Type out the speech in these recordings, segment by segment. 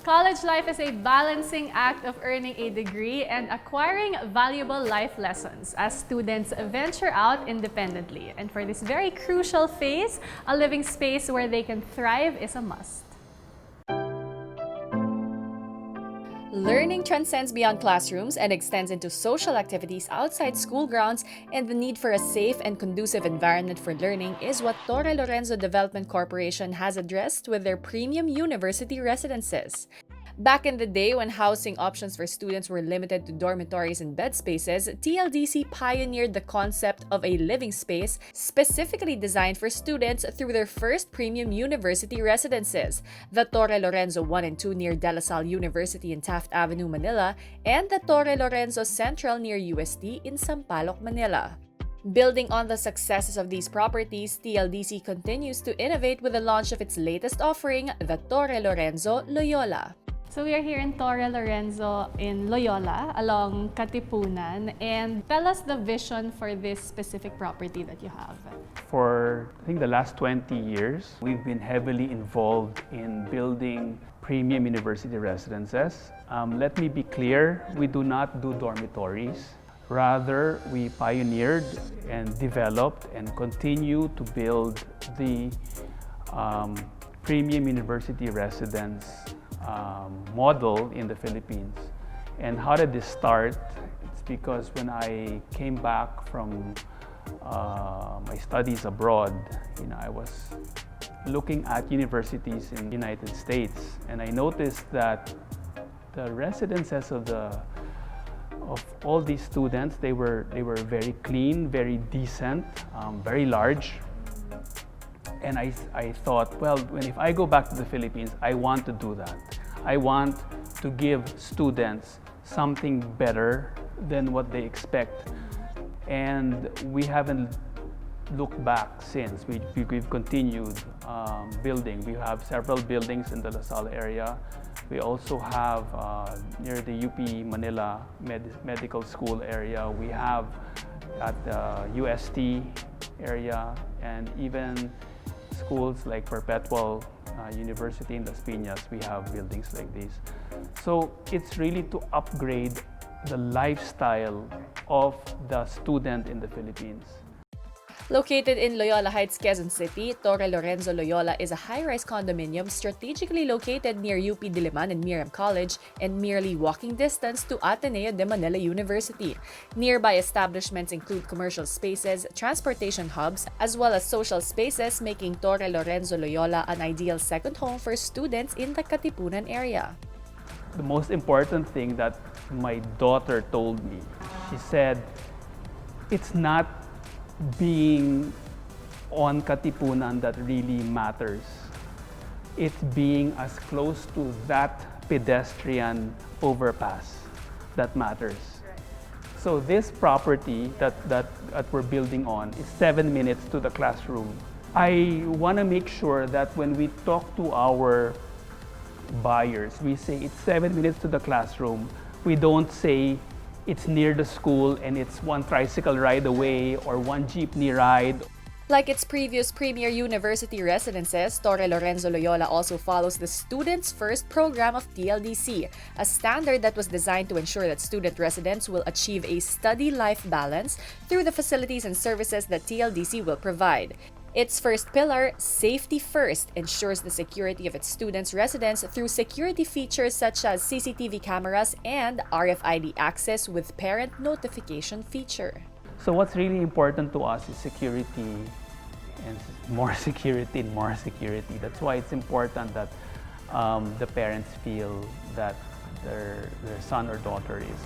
College life is a balancing act of earning a degree and acquiring valuable life lessons as students venture out independently. And for this very crucial phase, a living space where they can thrive is a must. Learning transcends beyond classrooms and extends into social activities outside school grounds, and the need for a safe and conducive environment for learning is what Torre Lorenzo Development Corporation has addressed with their premium university residences. Back in the day when housing options for students were limited to dormitories and bed spaces, TLDC pioneered the concept of a living space specifically designed for students through their first premium university residences, the Torre Lorenzo 1 and 2 near De La Salle University in Taft Avenue, Manila, and the Torre Lorenzo Central near UST in Sampaloc, Manila. Building on the successes of these properties, TLDC continues to innovate with the launch of its latest offering, the Torre Lorenzo Loyola. So we are here in Torre Lorenzo in Loyola along Katipunan, and tell us the vision for this specific property that you have. For I think the last 20 years, we've been heavily involved in building premium university residences. Let me be clear, we do not do dormitories. Rather, we pioneered and developed and continue to build the premium university residence model in the Philippines. And how did this start? It's because when I came back from my studies abroad, I was looking at universities in the United States, and I noticed that the residences of all these students, they were very clean, very decent, very large. And I thought, well, if I go back to the Philippines, I want to do that. I want to give students something better than what they expect. And we haven't looked back since. We've continued building. We have several buildings in the La Salle area. We also have near the UP Manila Medical School area. We have at the UST area, and even schools like Perpetual University in Las Piñas, we have buildings like these. So it's really to upgrade the lifestyle of the student in the Philippines. Located in Loyola Heights, Quezon City, Torre Lorenzo Loyola is a high-rise condominium strategically located near UP Diliman and Miriam College and merely walking distance to Ateneo de Manila University. Nearby establishments include commercial spaces, transportation hubs, as well as social spaces, making Torre Lorenzo Loyola an ideal second home for students in the Katipunan area. The most important thing that my daughter told me, she said, it's not being on Katipunan that really matters. It's being as close to that pedestrian overpass that matters. So this property that we're building on is 7 minutes to the classroom. I want to make sure that when we talk to our buyers, we say it's 7 minutes to the classroom. We don't say it's near the school and it's one tricycle ride away or one jeepney ride. Like its previous premier university residences, Torre Lorenzo Loyola also follows the Students First program of TLDC, a standard that was designed to ensure that student residents will achieve a study-life balance through the facilities and services that TLDC will provide. Its first pillar, Safety First, ensures the security of its students' residence through security features such as CCTV cameras and RFID access with parent notification feature. So what's really important to us is security, and more security and more security. That's why it's important that the parents feel that their son or daughter is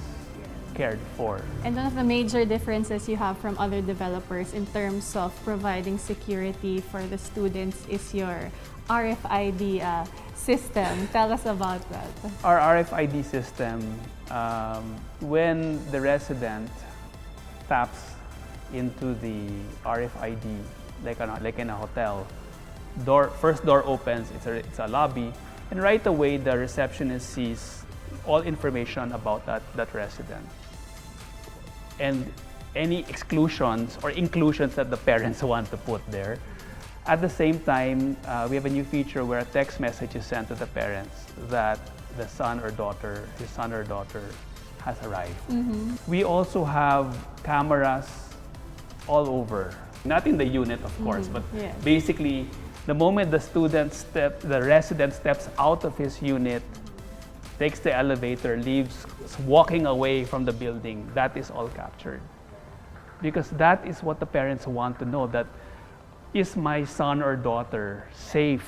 cared for. And one of the major differences you have from other developers in terms of providing security for the students is your RFID system. Tell us about that. Our RFID system, when the resident taps into the RFID, like in a hotel, first door opens, it's a lobby, and right away the receptionist sees all information about that resident. And any exclusions or inclusions that the parents want to put there. At the same time, we have a new feature where a text message is sent to the parents that his son or daughter has arrived. We also have cameras all over, not in the unit of course, but Yes. basically the moment the resident steps out of his unit, takes the elevator, leaves, walking away from the building, that is all captured. Because that is what the parents want to know, that is my son or daughter safe?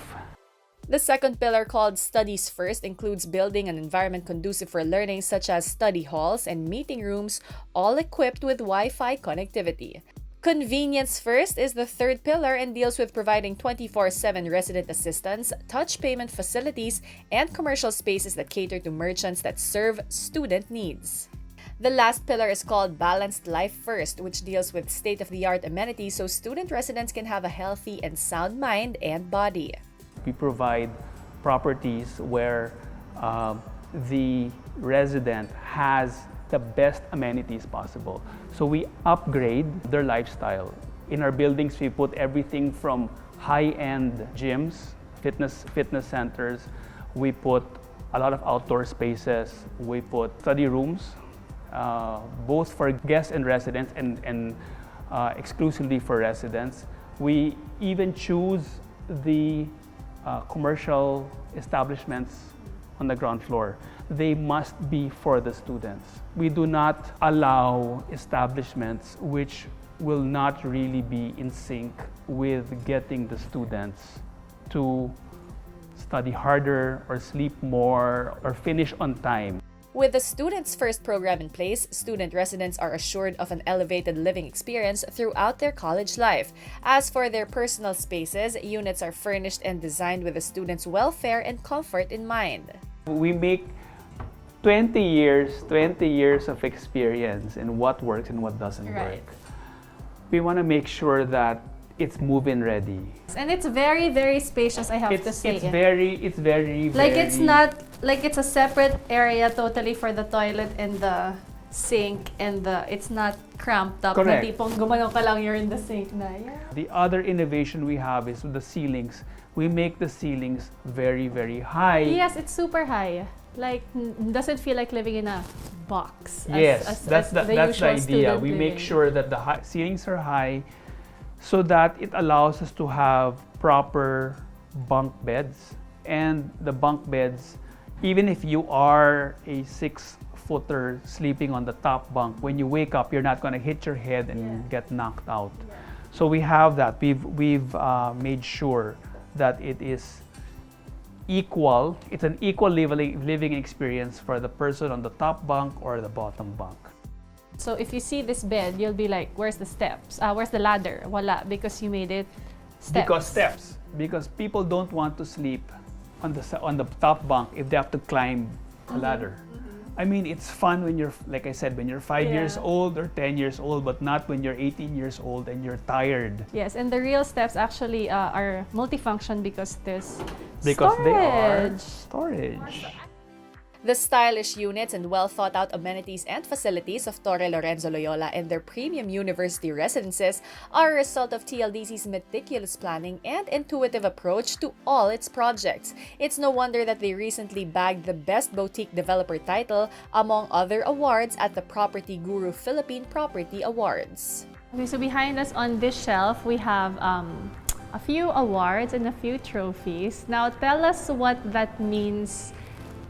The second pillar, called Studies First, includes building an environment conducive for learning, such as study halls and meeting rooms, all equipped with Wi-Fi connectivity. Convenience First is the third pillar and deals with providing 24/7 resident assistance, touch payment facilities, and commercial spaces that cater to merchants that serve student needs. The last pillar is called Balanced Life First, which deals with state-of-the-art amenities so student residents can have a healthy and sound mind and body. We provide properties where the resident has the best amenities possible. So we upgrade their lifestyle. In our buildings, we put everything from high-end gyms, fitness centers. We put a lot of outdoor spaces. We put study rooms, both for guests and residents and exclusively for residents. We even choose the commercial establishments on the ground floor. They must be for the students. We do not allow establishments which will not really be in sync with getting the students to study harder or sleep more or finish on time. With the Students First program in place, student residents are assured of an elevated living experience throughout their college life. As for their personal spaces, units are furnished and designed with the students' welfare and comfort in mind. We make 20 years of experience in what works and what doesn't Right. work. We want to make sure that it's move-in ready. And it's very, very spacious, I have to say. It's very Like it's not, like it's a separate area totally for the toilet and the sink and it's not cramped up. Correct. Na tipong gumalaw ka lang, you're in the sink na. Yeah. The other innovation we have is with the ceilings. We make the ceilings very, very high. Yes, it's super high. Like, doesn't feel like living in a box. Yes, that's the usual idea. student We make living. sure that the ceilings are high so that it allows us to have proper bunk beds. And the bunk beds, even if you are a 6-footer sleeping on the top bunk, when you wake up, you're not going to hit your head and get knocked out. So we have that. We've made sure that it is equal. It's an equal living experience for the person on the top bunk or the bottom bunk. So if you see this bed, you'll be like, where's the steps? Where's the ladder? Wala, because you made it steps. Because people don't want to sleep on the top bunk if they have to climb a ladder. I mean, it's fun when you're, like I said, when you're 5 years old or 10 years old, but not when you're 18 years old and you're tired. Yes, and the real steps actually are multifunction because there's Because they are storage. storage. The stylish units and well-thought-out amenities and facilities of Torre Lorenzo Loyola and their premium university residences are a result of TLDC's meticulous planning and intuitive approach to all its projects. It's no wonder that they recently bagged the Best Boutique Developer title, among other awards, at the Property Guru Philippine Property Awards. Okay, so behind us on this shelf, we have a few awards and a few trophies. Now, tell us what that means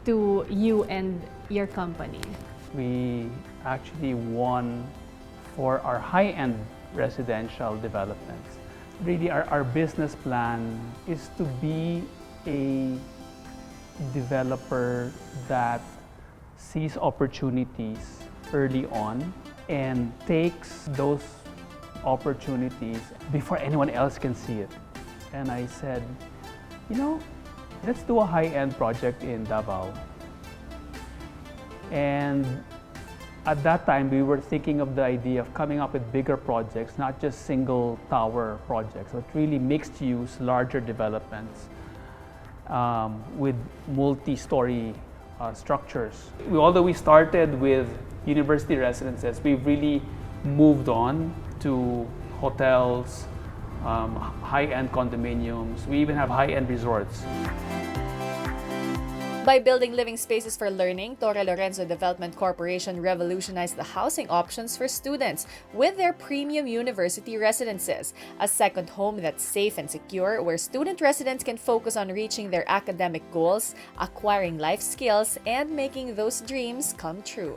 to you and your company. We actually won for our high-end residential developments. Really, our business plan is to be a developer that sees opportunities early on and takes those opportunities before anyone else can see it. And I said, you know, let's do a high-end project in Davao. And at that time, we were thinking of the idea of coming up with bigger projects, not just single tower projects, but really mixed use, larger developments with multi-story structures. Although we started with university residences, we've really moved on to hotels, high-end condominiums. We even have high-end resorts. By building living spaces for learning, Torre Lorenzo Development Corporation revolutionized the housing options for students with their premium university residences, a second home that's safe and secure where student residents can focus on reaching their academic goals, acquiring life skills, and making those dreams come true.